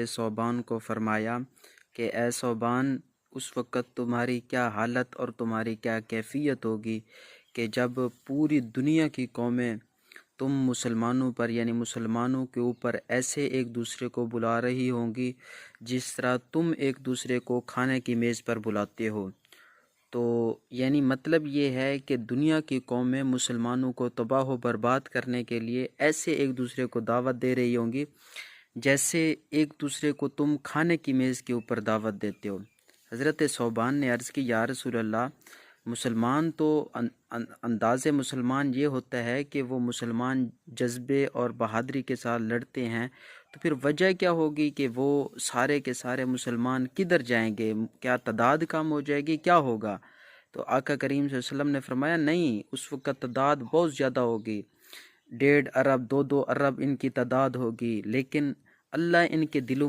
صوبان کو فرمایا کہ اے صوبان، اس وقت تمہاری کیا حالت اور تمہاری کیا کیفیت ہوگی کہ جب پوری دنیا کی قومیں تم مسلمانوں پر یعنی مسلمانوں کے اوپر ایسے ایک دوسرے کو بلا رہی ہوں گی جس طرح تم ایک دوسرے کو کھانے کی میز پر بلاتے ہو۔ تو یعنی مطلب یہ ہے کہ دنیا کی قومیں مسلمانوں کو تباہ و برباد کرنے کے لیے ایسے ایک دوسرے کو دعوت دے رہی ہوں گی جیسے ایک دوسرے کو تم کھانے کی میز کے اوپر دعوت دیتے ہو۔ حضرت صوبان نے عرض کی، یا رسول اللہ، مسلمان تو انداز مسلمان یہ ہوتا ہے کہ وہ مسلمان جذبے اور بہادری کے ساتھ لڑتے ہیں، تو پھر وجہ کیا ہوگی کہ وہ سارے کے سارے مسلمان کدھر جائیں گے؟ کیا تعداد کم ہو جائے گی؟ کیا ہوگا؟ تو آقا کریم صلی اللہ علیہ وسلم نے فرمایا نہیں، اس وقت تعداد بہت زیادہ ہوگی، 1.5 ارب 2 ارب ان کی تعداد ہوگی، لیکن اللہ ان کے دلوں